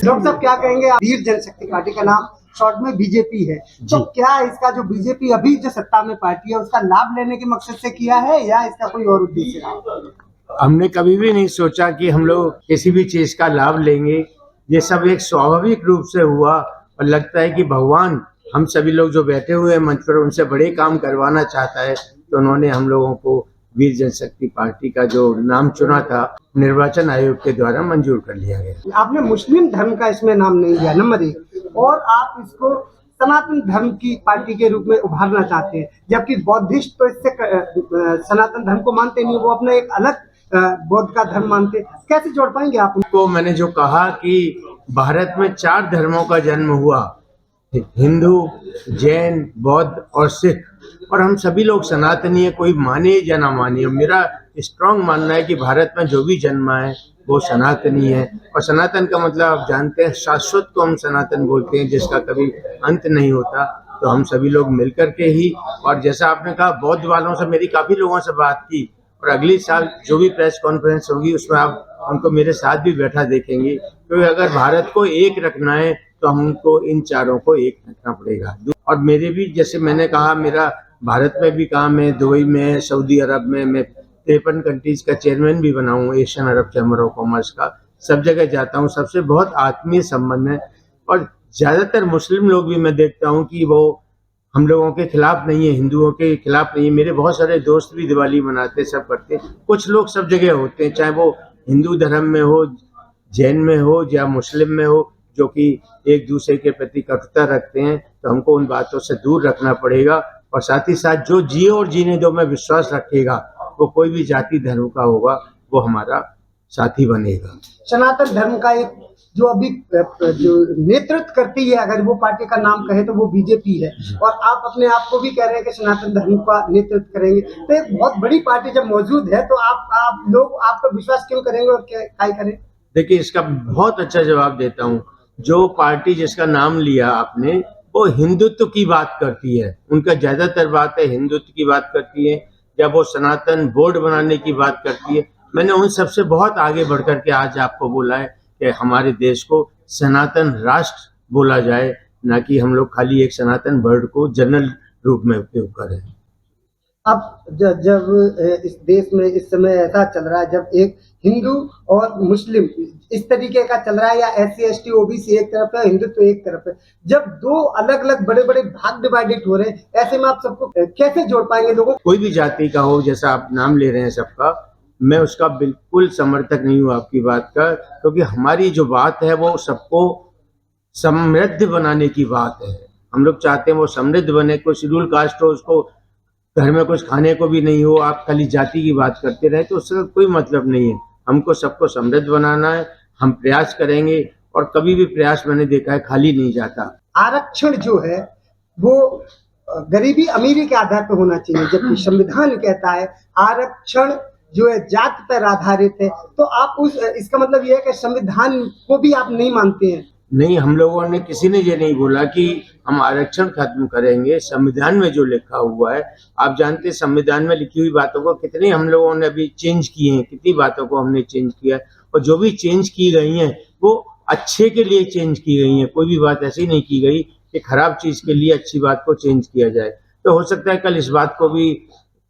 Doctor साहब क्या कहेंगे, वीर जनशक्ति पार्टी का नाम शॉर्ट में बीजेपी है, तो क्या इसका जो बीजेपी अभी जो सत्ता में पार्टी है उसका लाभ लेने के मकसद से किया है या इसका कोई और उद्देश्य है? हमने कभी भी नहीं सोचा कि हम लोग किसी भी चीज का लाभ लेंगे। ये सब एक स्वाभाविक रूप से हुआ और लगता है कि भगवान हम सभी लोग जो बैठे हुए हैं मंच पर उनसे बड़े काम करवाना चाहता है, तो उन्होंने हम लोगों को वीर जनशक्ति पार्टी का जो नाम चुना था निर्वाचन आयोग के द्वारा मंजूर कर लिया गया। आपने मुस्लिम धर्म का इसमें नाम नहीं दिया, नंबर 1, और आप इसको सनातन धर्म की पार्टी के रूप में उभारना चाहते हैं, जबकि बौद्धिस्ट तो इससे सनातन धर्म को मानते नहीं, वो अपना एक अलग बौद्ध का धर्म मानते। कैसे जोड़ पाएंगे आप उनको? मैंने जो कहा कि भारत में 4 धर्मों का जन्म हुआ, हिंदू, जैन, बौद्ध और सिख, और हम सभी लोग सनातनी है, कोई माने या ना माने। मेरा स्ट्रांग मानना है कि भारत में जो भी जन्मा है वो सनातनी है, और सनातन का मतलब आप जानते हैं, शाश्वत को हम सनातन बोलते हैं, जिसका कभी अंत नहीं होता। तो हम सभी लोग मिलकर के ही, और जैसा आपने कहा बौद्ध वालों से मेरी काफी लोगों से बात की, और अगली साल जो भी प्रेस कॉन्फ्रेंस होगी उसमें आप उनको मेरे साथ भी बैठा देखेंगे, क्योंकि अगर भारत को एक रखना है तो हमको इन चारों को एक रखना पड़ेगा। और मेरे भी, जैसे मैंने कहा, मेरा भारत में भी काम है, दुबई में, सऊदी अरब में, मैं 53 कंट्रीज का चेयरमैन भी बना हूँ, Asian Arab chamber of commerce का। सब जगह जाता हूँ, सबसे बहुत आत्मीय संबंध है, और ज्यादातर मुस्लिम लोग भी मैं देखता हूँ कि वो हम लोगों के खिलाफ नहीं है, हिंदुओं के खिलाफ नहीं है। मेरे बहुत सारे दोस्त भी दिवाली मनाते, सब करते। कुछ लोग सब जगह होते हैं, चाहे वो हिंदू धर्म में हो, जैन में हो या मुस्लिम में हो, जो कि एक दूसरे के प्रति कटुता रखते हैं। तो हमको उन बातों से दूर रखना पड़ेगा, और साथ ही साथ जो जिए और जीने दो में विश्वास रखेगा, वो कोई भी जाति धर्म का होगा, वो हमारा साथी बनेगा। सनातन धर्म का एक जो अभी जो नेतृत्व करती है, अगर वो पार्टी का नाम कहे तो वो बीजेपी है, और आप अपने आप को भी कह रहे हैं कि सनातन धर्म का नेतृत्व करेंगे, तो एक बहुत बड़ी पार्टी जब मौजूद है तो आप लोग आप पर विश्वास क्यों करेंगे और क्या करें? देखिए, इसका बहुत अच्छा जवाब देता हूँ। जो पार्टी जिसका नाम लिया आपने, वो हिंदुत्व की बात करती है, उनका ज्यादातर बात है हिंदुत्व की बात करती है। जब वो सनातन बोर्ड बनाने की बात करती है, मैंने उन सबसे बहुत आगे बढ़कर के आज आपको बोला है कि हमारे देश को सनातन राष्ट्र बोला जाए, ना कि हम लोग खाली एक सनातन वर्ड को जनरल रूप में उपयोग करें। अब जब इस देश में इस समय ऐसा चल रहा है, जब एक हिंदू और मुस्लिम इस तरीके का चल रहा है, या SC ST OBC एक तरफ है, हिंदुत्व एक तरफ है, जब दो अलग अलग बड़े बड़े भाग डिवाइडेड हो रहे हैं, ऐसे में आप सबको कैसे जोड़ पाएंगे लोगों? कोई भी जाति का हो, जैसा आप नाम ले रहे हैं सबका, मैं उसका बिल्कुल समर्थक नहीं हूँ आपकी बात का, क्योंकि हमारी जो बात है वो सबको समृद्ध बनाने की बात है। हम लोग चाहते हैं वो समृद्ध बने। कोई शेड्यूल कास्ट हो, उसको घर में कुछ खाने को भी नहीं हो, आप खाली जाति की बात करते रहे, तो उसका कोई मतलब नहीं है। हमको सबको समृद्ध बनाना है, हम प्रयास करेंगे, और कभी भी प्रयास मैंने देखा है खाली नहीं जाता। आरक्षण जो है वो गरीबी अमीरी के आधार पर होना चाहिए, जबकि संविधान कहता है आरक्षण जो है जात पर आधारित है। तो आप इसका मतलब यह है कि संविधान को भी आप नहीं मानते हैं? नहीं, हम लोगों ने, किसी ने ये नहीं बोला कि हम आरक्षण खत्म करेंगे। संविधान में जो लिखा हुआ है, आप जानते हैं संविधान में लिखी हुई बातों को कितनी हम लोगों ने अभी चेंज किए हैं, कितनी बातों को हमने चेंज किया है, और जो भी चेंज की गई हैं वो अच्छे के लिए चेंज की गई हैं। कोई भी बात ऐसी नहीं की गई कि खराब चीज के लिए अच्छी बात को चेंज किया जाए। तो हो सकता है कल इस बात को भी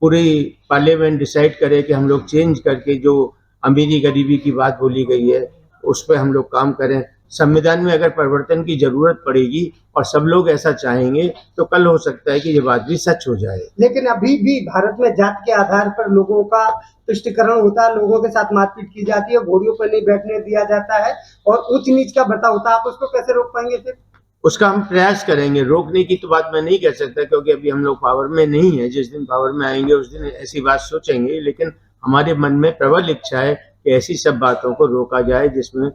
पूरी पार्लियामेंट डिसाइड करे कि हम लोग चेंज करके जो अमीरी गरीबी की बात बोली गई है उस पर हम लोग काम करें। संविधान में अगर परिवर्तन की जरूरत पड़ेगी और सब लोग ऐसा चाहेंगे, तो कल हो सकता है कि ये बात भी सच हो जाए। लेकिन अभी भी भारत में जात के आधार पर लोगों का तुष्टिकरण होता है, लोगों के साथ मारपीट की जाती है, घोड़ियों पर नहीं बैठने दिया जाता है, और उच्च नीच का बर्ताव होता है। आप उसको कैसे रोक पाएंगे फिर? उसका हम प्रयास करेंगे। रोकने की तो बात मैं नहीं कह सकता, क्योंकि अभी हम लोग पावर में नहीं है। जिस दिन पावर में आएंगे उस दिन ऐसी बात सोचेंगे, लेकिन हमारे मन में प्रबल इच्छा है कि ऐसी सब बातों को रोका जाए जिसमें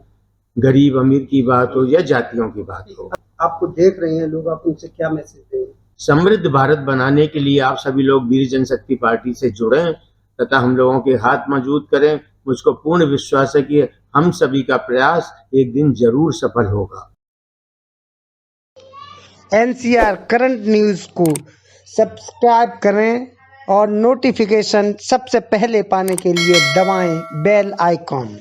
गरीब अमीर की बात हो या जातियों की बात हो। आपको देख रहे हैं लोग, आप उनसे क्या मैसेज देंगे? समृद्ध भारत बनाने के लिए आप सभी लोग वीर जनशक्ति पार्टी से जुड़ें तथा हम लोगों के हाथ मजबूत करें। मुझको पूर्ण विश्वास है कि हम सभी का प्रयास एक दिन जरूर सफल होगा। NCR करंट न्यूज़ को सब्सक्राइब करें और नोटिफिकेशन सबसे पहले पाने के लिए दबाएं बेल आइकॉन।